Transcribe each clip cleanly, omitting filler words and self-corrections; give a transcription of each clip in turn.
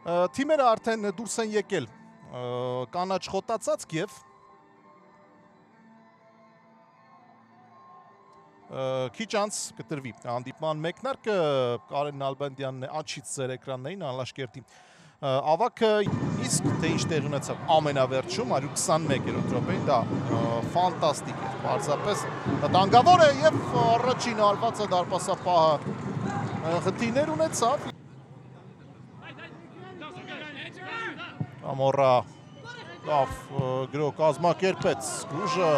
թիմերը արդեն դուրս են եկել կանաչ խոտացածք և քիչ անց կտրվի հանդիպման մեկնարկը Կարեն Նալբանդյանն է աչից ձեր էկրաններին Ալաշկերտի ավագը իսկ թե ինչ տեղի ունեցավ ամենավերջում 121-րդ րոպեին դա ֆանտաստիկ է պարզապես վտանգավոր է և առաջին արվածը դարպասապահը խնդիրներ ունեցավ Ամոռա լավ գրո կազմակերպեց ուժը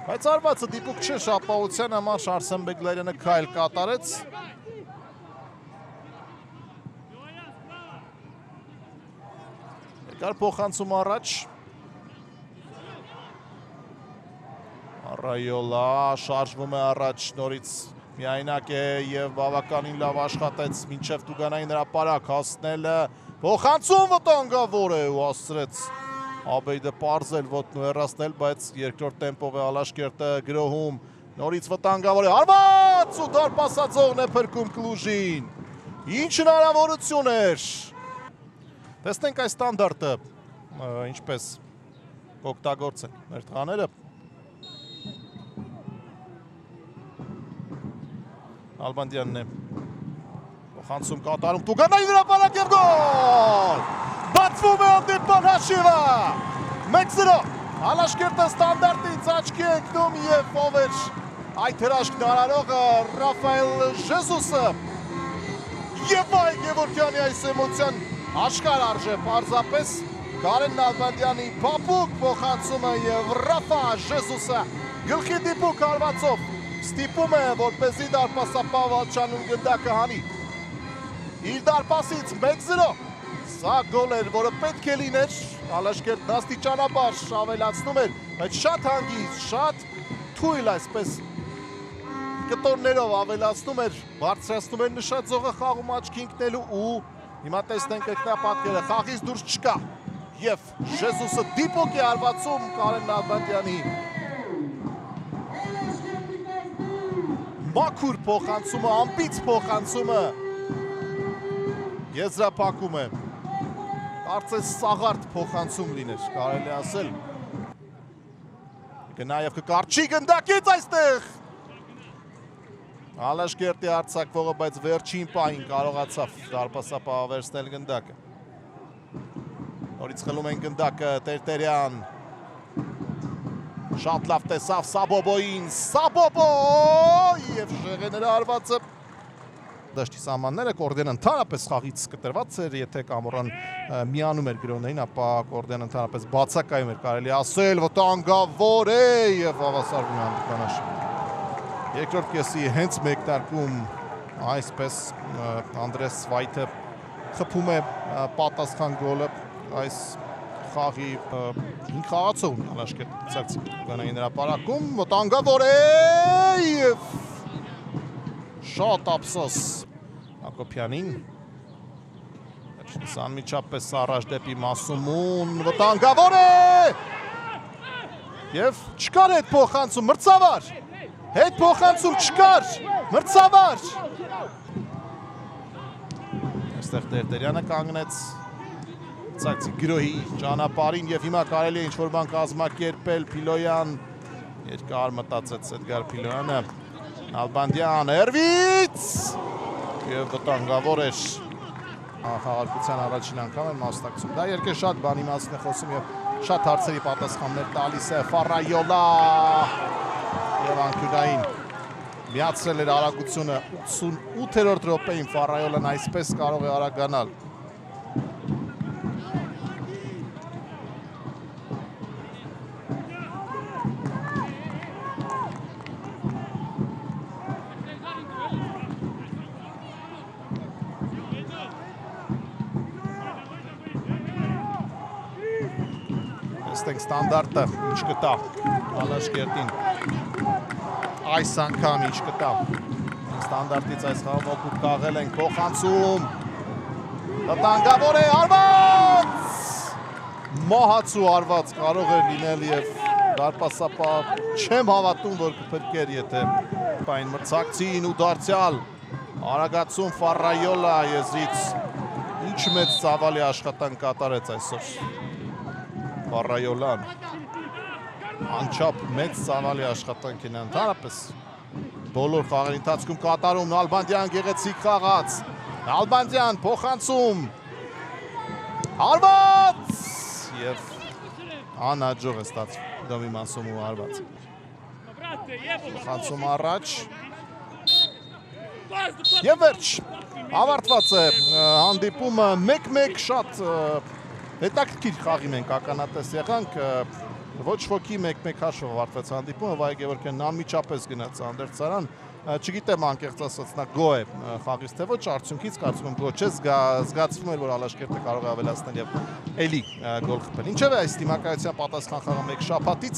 Բայց արվածը դիպուկ չէ շապահության համար Շարսեն Բեգլարյանը քայլ կատարեց Եկար փոխանցում առաջ Արայոլա շարժվում է առաջ նորից միայնակ է և բավականին լավ աշխատեց մինչև Տուգանային հրապարակ հասնելը փոխանցում վտանգավոր է ու հասցրեց Աբեյդը պարզել ոտն ու հեռացնել, բայց երկրորդ տեմպով է Ալաշկերտը գրոհում, նորից վտանգավոր է, հարված ու դարպասածողն է փրկում Կլուժին, ինչ հնարավորություն էր, տեսնենք այս ստանդարտը, ինչպես կօգտագործեն մեր տղաները, Նալբանդյանն է, փոխանցում կատարում, Տուգանային հրապարակ և գոլ! Բացվում է հանդիպման հաշիվը 1-0 Ալաշկերտը ստանդարտից աչքի է ընկնում և ով էր այդ հրաշքն արարողը Ռաֆայել Ժեզուսը և այ Գևորգյանի այս էմոցիան աշխարհ արժե պարզապես Կարեն Նալբանդյանի փափուկ փոխանցումը և Ռաֆա Ժեզուսը գլխի դիպուկ հարվածով ստիպում է որպեսզի դարպասապահ Վալչանուն գնդակը հանի իր դարպասից 1-0 Սա գոլ էր, որը պետք է լիներ, Ալաշկերտն աստիճանաբար ավելացնում էր, բայց շատ հանգիստ, շատ թույլ այսպես կտորներով ավելացնում էր, բարձրացնում էր նշաձողը խաղում աչքի ընկնելու ու հիմա տեսնենք եկնապատկերը, խաղից դուրս չկա և Ժեզուսը դիպուկ է արվածում Կարեն Նալբանդյանի մաքուր փոխանցումը, ամպից փոխանցումը եզրափակում է Կարծես սաղարդ փոխանցում լիներ, կարելի ասել Նաև կկարչի գնդակից այստեղ Ալաշկերտի արձակվողը, բայց վերջին պահին կարողացավ դարպասապահը վերցնել գնդակը Նորից խլում են գնդակը Տերտերյան Շատ լավ տեսավ Սաբոբոյին Սաբոբո և շեղեները արվածը Դաշտի սահմանները Կորդեն ընդհանրապես խաղից կտրված էր, եթե կամորան միանում էր գրոներին, ապա Կորդեն ընդհանրապես բացակայում էր, կարելի ասել, վտանգավոր է և հավասարվում է հանդիպման հաշիվը։ Երկրորդ կեսի հենց մեկնարկում այսպես Անդրես Վայթը խփում է պատասխան գոլը այս խաղի 5 խաղացողն Ալաշկերտի ցածի Տուգանային հրապարակում, վտանգավոր է և Շատ ափսոս Հակոբյանին Անմիջապես առաջ դեպի Մասումուն վտանգավոր է և չկար հետ փոխանցում մրցավար հետ փոխանցում չկար մրցավար այստեղ Տերտերյանը կանգնեց Ցածի գրոհի ճանապարհին և հիմա կարելի է ինչ-որ բան կազմակերպել Փիլոյան երկար մտածեց Էդգար Փիլոյանը Նալբանդյան հերվից և վտանգավոր էր խաղարկության առաջին անգամ է մասնակցում դա երկրի շատ բանի մասին է խոսում և շատ հարցերի պատասխաններ տալիս է Ֆարայոլա և անկյունային միացրել էր արագությունը 88-րդ րոպեին Ֆարայոլան այսպես կարող է արագանալ Տեսնենք ստանդարտը ինչ կտա Ալաշկերտին այս անգամ ինչ կտա ստանդարտից այս խաղում օգուտ կաղել ենք փոխանցում վտանգավոր է արված մահացու արված կարող էր լինել և դարպասապահ չեմ հավատում որ կփրկեր եթե այն մրցակցին ու դարձյալ արագացում Ֆարայոլա եզրից ինչ ինչ մեծ ծավալի աշխատանք կատարեց այսօր Պարայոլան, անչափ մեծ ծավալի աշխատանք են ընդհանրապես բոլոր խաղերի ընթացքում կատարում Նալբանդյան գեղեցիկ խաղաց, Նալբանդյան փոխանցում, հարված և անհաջող է ստացվում Դոմի Մանսումու հարված, փոխանցում առաջ և վերջ, ավարտված է հանդիպումը 1-1 շատ հետաքրքիր խաղի մենք ականատես եղանք, ոչ ոքի 1-1 հաշվով ավարտվեց հանդիպումը, Վայե Գևորգյանն անմիջապես գնաց անդերձարան, չգիտեմ անկեղծ ասած նա գոհ է խաղից թե ոչ, արդյունքից կարծում եմ գոհ չէ, զգացվում էր որ Ալաշկերտը կարող է ավելացնել և էլի գոլ խփել, ինչևէ այս դիմակայության պատասխան խաղը մեկ շաբաթից